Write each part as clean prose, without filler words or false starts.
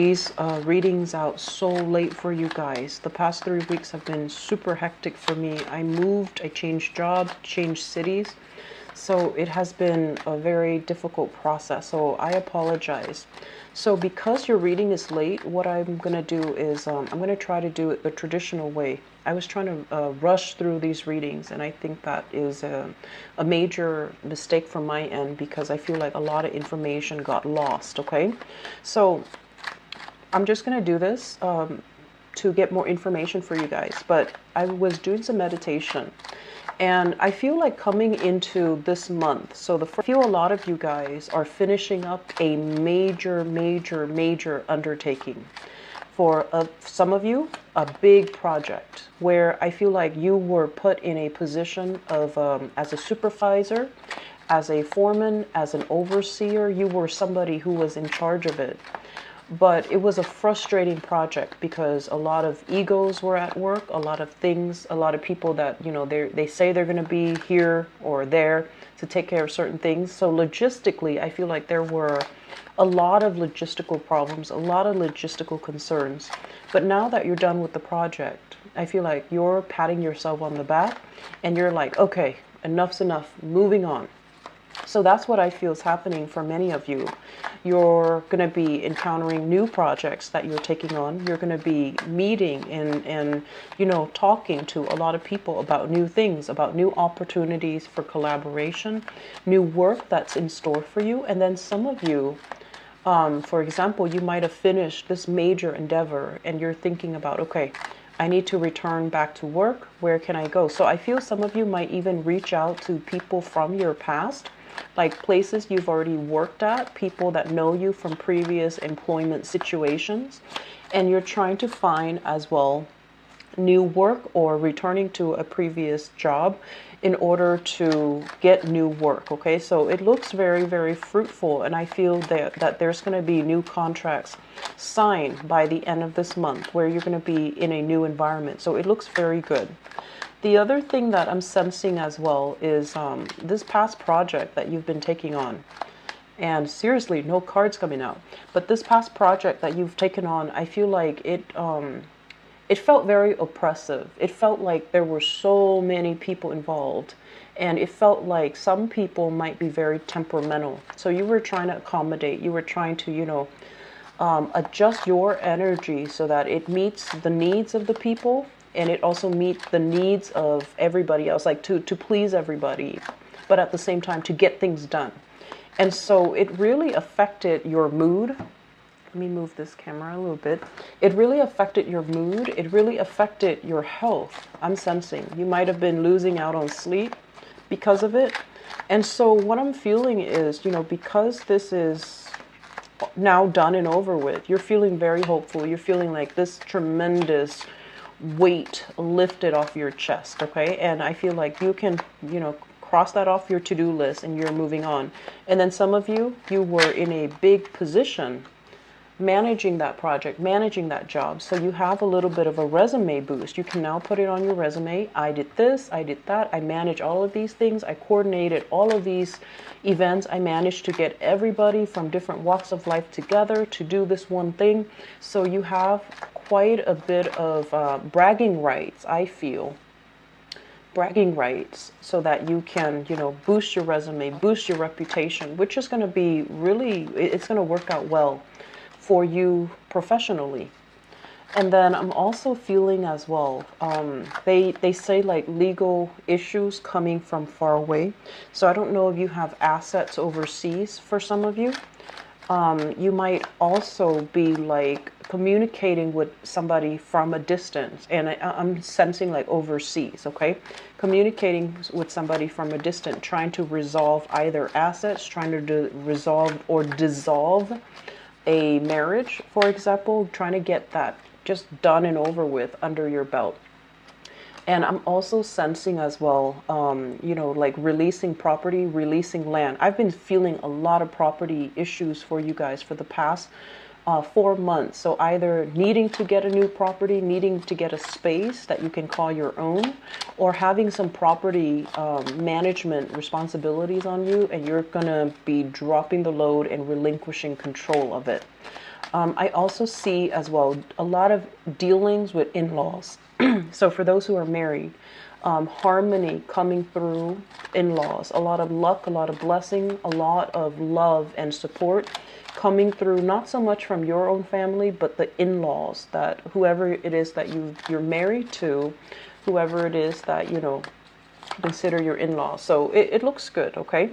these readings out so late for you guys. The past 3 weeks have been super hectic for me. I moved, I changed job, changed cities. So it has been a very difficult process. So I apologize. So because your reading is late, what I'm going to do is I'm going to try to do it the traditional way. I was trying to rush through these readings, and I think that is a major mistake from my end because I feel like a lot of information got lost, okay? So I'm just going to do this to get more information for you guys. But I was doing some meditation, and I feel like coming into this month, so I feel a lot of you guys are finishing up a major undertaking. For some of you, a big project where I feel like you were put in a position of as a supervisor, as a foreman, as an overseer. You were somebody who was in charge of it. But it was a frustrating project because a lot of egos were at work, a lot of things, a lot of people that, you know, they say they're going to be here or there to take care of certain things. So logistically, I feel like there were a lot of logistical problems, a lot of logistical concerns. But now that you're done with the project, I feel like you're patting yourself on the back and you're like, okay, enough's enough, moving on. So that's what I feel is happening for many of you. You're going to be encountering new projects that you're taking on. You're going to be meeting and you know, talking to a lot of people about new things, about new opportunities for collaboration, new work that's in store for you. And then some of you, for example, you might have finished this major endeavor and you're thinking about, okay, I need to return back to work. Where can I go? So I feel some of you might even reach out to people from your past, like places you've already worked at, people that know you from previous employment situations, and you're trying to find as well new work or returning to a previous job in order to get new work. Okay, so it looks very fruitful, and I feel that there's going to be new contracts signed by the end of this month where you're going to be in a new environment. So it looks very good. The other thing that I'm sensing as well is this past project that you've been taking on. And seriously, no cards coming out. But this past project that you've taken on, I feel like it felt very oppressive. It felt like there were so many people involved. And it felt like some people might be very temperamental. So you were trying to accommodate. You were trying to, you know, adjust your energy so that it meets the needs of the people. And it also meets the needs of everybody else, like to please everybody, but at the same time to get things done. And so it really affected your mood. Let me move this camera a little bit. It really affected your mood. It really affected your health. I'm sensing you might have been losing out on sleep because of it. And so what I'm feeling is, you know, because this is now done and over with, you're feeling very hopeful. You're feeling like this tremendous weight lifted off your chest, okay? And I feel like you can, you know, cross that off your to-do list and you're moving on. And then some of you were in a big position managing that project, managing that job. So you have a little bit of a resume boost. You can now put it on your resume. I did this, I did that. I manage all of these things. I coordinated all of these events. I managed to get everybody from different walks of life together to do this one thing. So you have quite a bit of bragging rights, I feel. Bragging rights so that you can, you know, boost your resume, boost your reputation, which is going to be really, it's going to work out well for you professionally. And then I'm also feeling as well, they say like legal issues coming from far away. So I don't know if you have assets overseas for some of you. You might also be like communicating with somebody from a distance, and I'm sensing like overseas, okay? Communicating with somebody from a distance, trying to resolve either assets, trying to resolve or dissolve a marriage, for example, trying to get that just done and over with under your belt. And I'm also sensing as well, you know, like releasing property, releasing land. I've been feeling a lot of property issues for you guys for the past 4 months. So either needing to get a new property, needing to get a space that you can call your own, or having some property management responsibilities on you, and you're going to be dropping the load and relinquishing control of it. I also see as well a lot of dealings with in-laws. So for those who are married, harmony coming through in-laws, a lot of luck, a lot of blessing, a lot of love and support coming through, not so much from your own family, but the in-laws, that whoever it is that you're married to, whoever it is that, consider your in-laws. So it looks good, okay?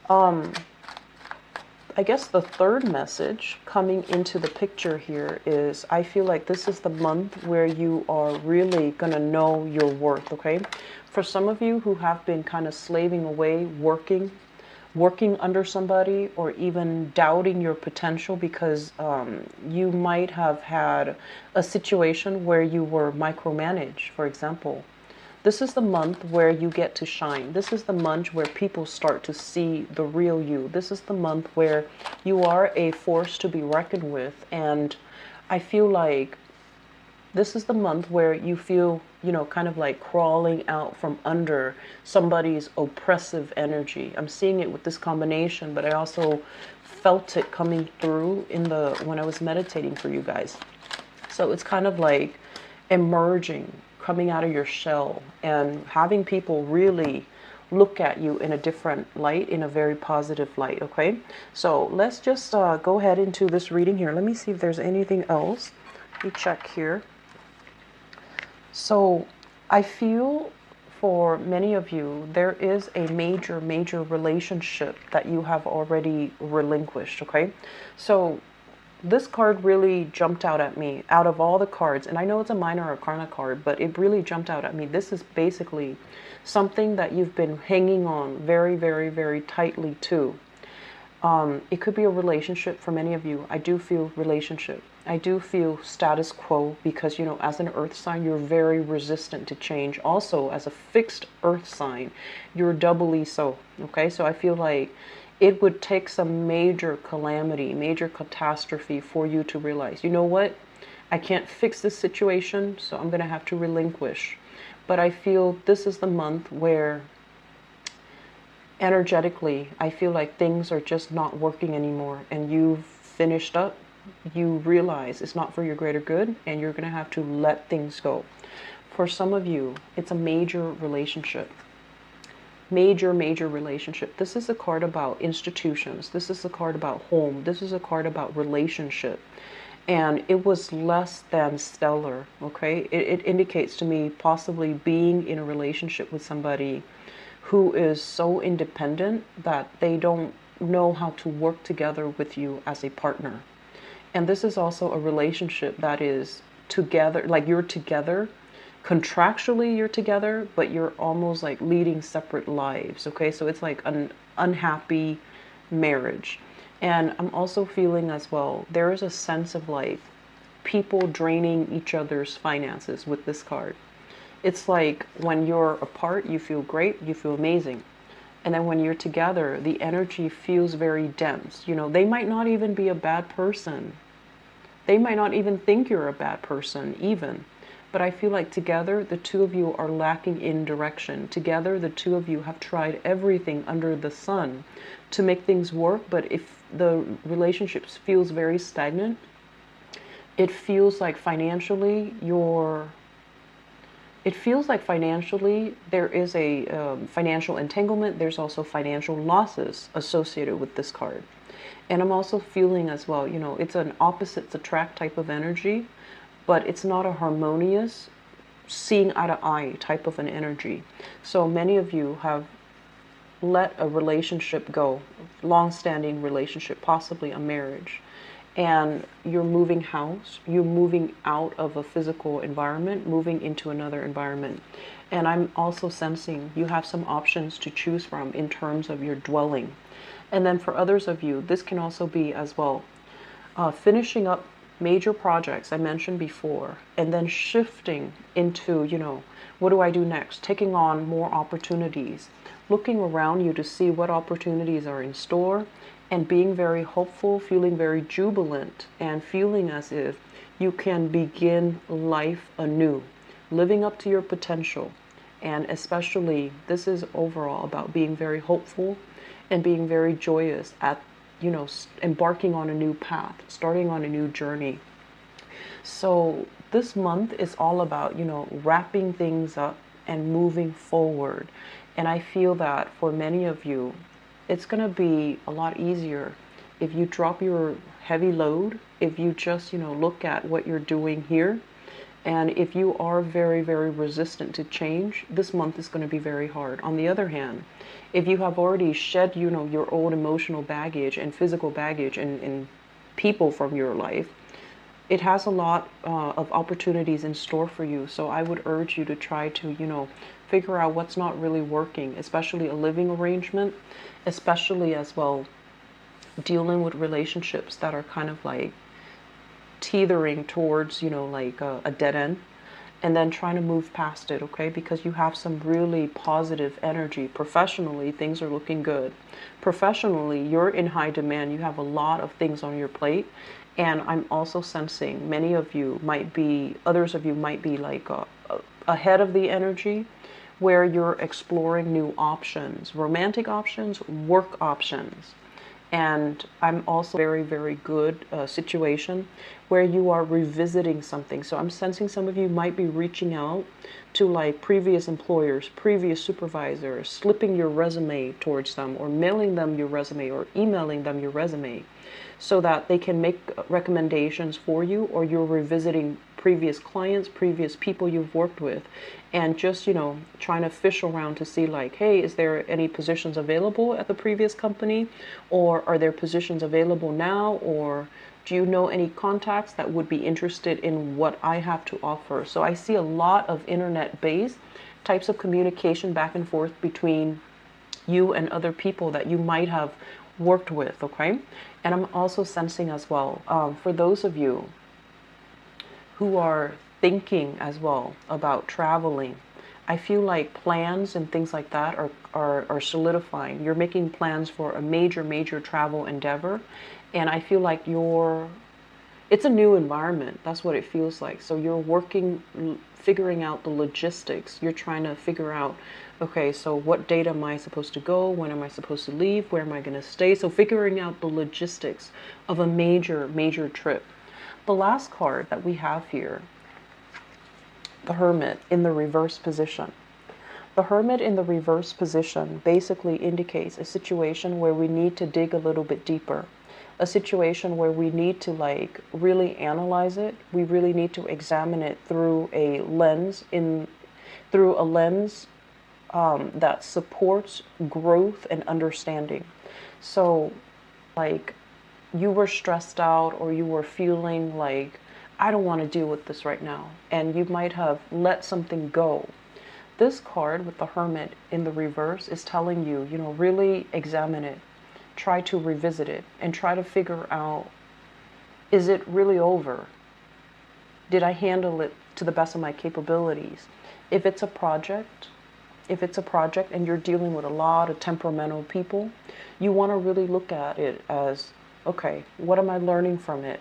I guess the third message coming into the picture here is I feel like this is the month where you are really going to know your worth, okay? For some of you who have been kind of slaving away, working under somebody, or even doubting your potential because you might have had a situation where you were micromanaged, for example. This is the month where you get to shine. This is the month where people start to see the real you. This is the month where you are a force to be reckoned with. And I feel like this is the month where you feel, kind of like crawling out from under somebody's oppressive energy. I'm seeing it with this combination, but I also felt it coming through when I was meditating for you guys. So it's kind of like emerging, coming out of your shell, and having people really look at you in a different light, in a very positive light, okay? So let's just go ahead into this reading here. Let me see if there's anything else. Let me check here. So I feel for many of you, there is a major, major relationship that you have already relinquished, okay? So this card really jumped out at me out of all the cards, and I know it's a minor arcana card, but it really jumped out at me. This is basically something that you've been hanging on very, very, very tightly to. It could be a relationship for many of you. I do feel relationship. I do feel status quo because, as an earth sign, you're very resistant to change. Also, as a fixed earth sign, you're doubly so, okay? So I feel like it would take some major calamity, major catastrophe for you to realize, you know what? I can't fix this situation, so I'm going to have to relinquish. But I feel this is the month where energetically, I feel like things are just not working anymore, and you've finished up. You realize it's not for your greater good, and you're going to have to let things go. For some of you, it's a major relationship. Major, major relationship. This is a card about institutions. This is a card about home. This is a card about relationship. And it was less than stellar, okay? It indicates to me possibly being in a relationship with somebody who is so independent that they don't know how to work together with you as a partner. And this is also a relationship that is together, like you're together, contractually you're together, but you're almost like leading separate lives, okay? So it's like an unhappy marriage. And I'm also feeling as well, there is a sense of like people draining each other's finances with this card. It's like when you're apart, you feel great, you feel amazing. And then when you're together, the energy feels very dense. They might not even be a bad person. They might not even think you're a bad person, even. But I feel like together, the two of you are lacking in direction. Together, the two of you have tried everything under the sun to make things work. But if the relationship feels very stagnant, it feels like financially there is a financial entanglement. There's also financial losses associated with this card. And I'm also feeling as well, it's an opposites attract type of energy, but it's not a harmonious, seeing eye to eye type of an energy. So many of you have let a relationship go, long-standing relationship, possibly a marriage, and you're moving house, you're moving out of a physical environment, moving into another environment. And I'm also sensing you have some options to choose from in terms of your dwelling. And then for others of you, this can also be as well, finishing up major projects I mentioned before, and then shifting into, what do I do next? Taking on more opportunities, looking around you to see what opportunities are in store, and being very hopeful, feeling very jubilant, and feeling as if you can begin life anew, living up to your potential. And especially, this is overall about being very hopeful and being very joyous at you know, embarking on a new path, starting on a new journey. So this month is all about, you know, wrapping things up and moving forward. And I feel that for many of you, it's going to be a lot easier if you drop your heavy load, if you just, you know, look at what you're doing here. And if you are very, very resistant to change, this month is going to be very hard. On the other hand, if you have already shed, you know, your old emotional baggage and physical baggage and people from your life, it has a lot of opportunities in store for you. So I would urge you to try to, you know, figure out what's not really working, especially a living arrangement, especially as well dealing with relationships that are kind of like teetering towards, you know, like a dead end, and then trying to move past it, okay? Because you have some really positive energy. Professionally, things are looking good. Professionally, you're in high demand. You have a lot of things on your plate. And I'm also sensing many of you might be, others of you might be like ahead of the energy, where you're exploring new options, romantic options, work options. And I'm also very, very good situation where you are revisiting something. So I'm sensing some of you might be reaching out to like previous employers, previous supervisors, slipping your resume towards them, or mailing them your resume, or emailing them your resume, so that they can make recommendations for you, or you're revisiting previous clients, previous people you've worked with, and just, you know, trying to fish around to see like, hey, is there any positions available at the previous company, or are there positions available now, or do you know any contacts that would be interested in what I have to offer? So I see a lot of internet-based types of communication back and forth between you and other people that you might have worked with, okay? And I'm also sensing as well, for those of you who are thinking as well about traveling, I feel like plans and things like that are solidifying. You're making plans for a major, major travel endeavor. And I feel like it's a new environment. That's what it feels like. So you're working, figuring out the logistics. You're trying to figure out, okay, so what date am I supposed to go? When am I supposed to leave? Where am I going to stay? So figuring out the logistics of a major, major trip. The last card that we have here, the Hermit in the reverse position. The Hermit in the reverse position basically indicates a situation where we need to dig a little bit deeper. A situation where we need to like really analyze it. We really need to examine it through a lens that supports growth and understanding. So like you were stressed out, or you were feeling like, I don't want to deal with this right now, and you might have let something go. This card with the Hermit in the reverse is telling you, you know, really examine it. Try to revisit it and try to figure out, is it really over? Did I handle it to the best of my capabilities? If it's a project and you're dealing with a lot of temperamental people, you want to really look at it as, okay, what am I learning from it?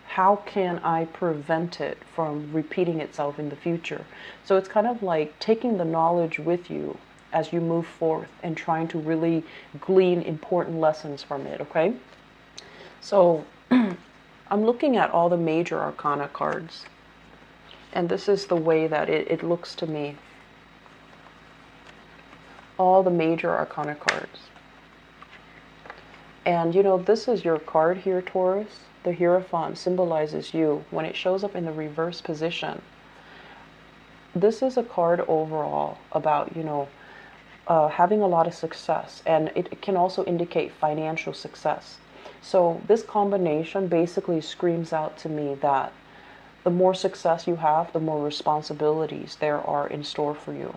How can I prevent it from repeating itself in the future? So it's kind of like taking the knowledge with you as you move forth and trying to really glean important lessons from it, okay? So I'm looking at all the major arcana cards, and this is the way that it looks to me. All the major arcana cards. And you know, this is your card here, Taurus. The Hierophant symbolizes you. When it shows up in the reverse position, this is a card overall about, you know, having a lot of success, and it can also indicate financial success. So this combination basically screams out to me that the more success you have, the more responsibilities there are in store for you.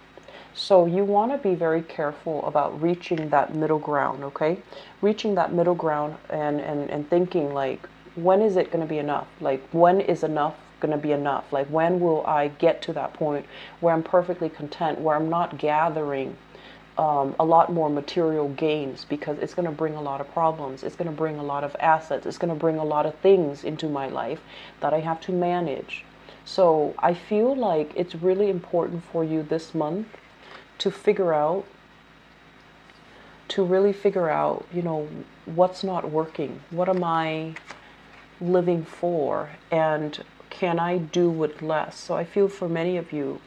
So you want to be very careful about reaching that middle ground, okay? Reaching that middle ground and thinking like, when is it going to be enough? Like, when is enough going to be enough? Like, when will I get to that point where I'm perfectly content, where I'm not gathering a lot more material gains, because it's going to bring a lot of problems. It's going to bring a lot of assets. It's going to bring a lot of things into my life that I have to manage. So I feel like it's really important for you this month to figure out to really figure out, what's not working. What am I living for? And can I do with less? So I feel for many of you,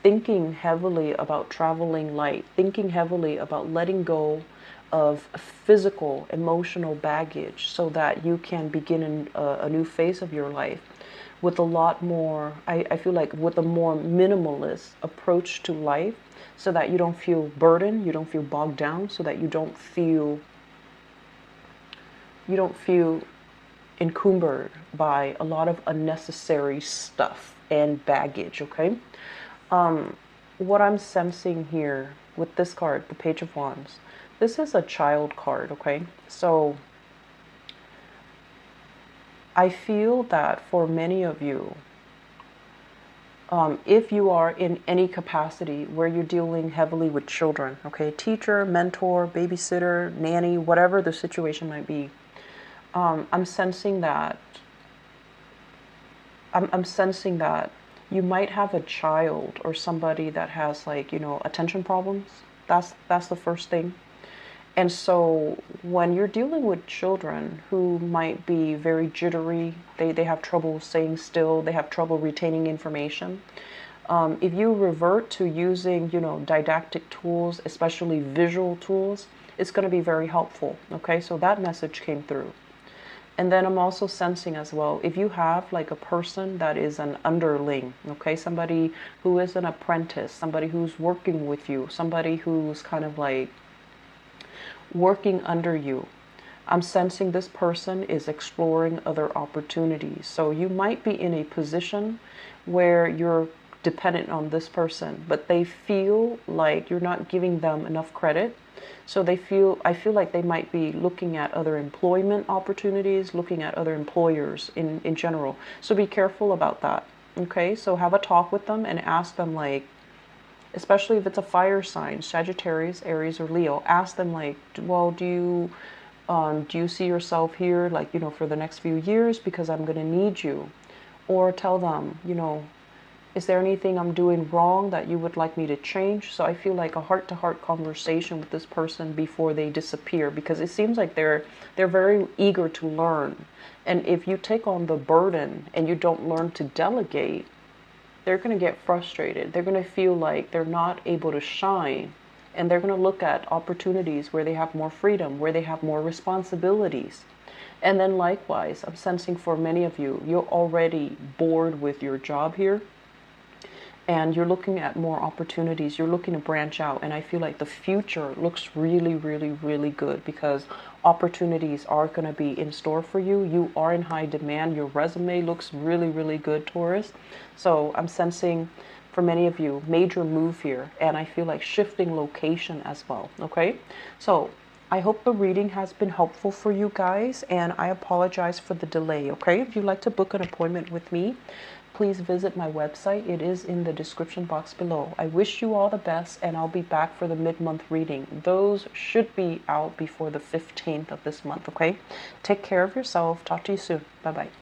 thinking heavily about traveling light, thinking heavily about letting go of physical, emotional baggage so that you can begin a new phase of your life with a lot more, I feel like with a more minimalist approach to life, so that you don't feel burdened, you don't feel bogged down, so that you don't feel encumbered by a lot of unnecessary stuff and baggage, okay? What I'm sensing here with this card, the Page of Wands, this is a child card, okay? So I feel that for many of you, if you are in any capacity where you're dealing heavily with children, okay, teacher, mentor, babysitter, nanny, whatever the situation might be, I'm sensing that I'm sensing that you might have a child or somebody that has, like, attention problems. That's the first thing. And so when you're dealing with children who might be very jittery, they have trouble staying still, they have trouble retaining information. If you revert to using, didactic tools, especially visual tools, it's going to be very helpful. Okay, so that message came through. And then I'm also sensing as well, if you have like a person that is an underling, okay, somebody who is an apprentice, somebody who's working with you, somebody who's kind of like working under you, I'm sensing this person is exploring other opportunities. So you might be in a position where you're dependent on this person, but they feel like you're not giving them enough credit. So I feel like they might be looking at other employment opportunities, looking at other employers in general. So be careful about that. Okay, so have a talk with them and ask them, like, especially if it's a fire sign, Sagittarius, Aries, or Leo, ask them, like, well, do you see yourself here, like, for the next few years, because I'm going to need you? Or tell them, is there anything I'm doing wrong that you would like me to change? So I feel like a heart-to-heart conversation with this person before they disappear, because it seems like they're very eager to learn. And if you take on the burden and you don't learn to delegate, they're going to get frustrated. They're going to feel like they're not able to shine. And they're going to look at opportunities where they have more freedom, where they have more responsibilities. And then likewise, I'm sensing for many of you, you're already bored with your job here. And you're looking at more opportunities. You're looking to branch out. And I feel like the future looks really, really, really good, because opportunities are going to be in store for you. You are in high demand. Your resume looks really, really good, Taurus. So I'm sensing for many of you, major move here. And I feel like shifting location as well. Okay. So I hope the reading has been helpful for you guys. And I apologize for the delay. Okay. If you'd like to book an appointment with me, please visit my website. It is in the description box below. I wish you all the best, and I'll be back for the mid-month reading. Those should be out before the 15th of this month, okay? Take care of yourself. Talk to you soon. Bye-bye.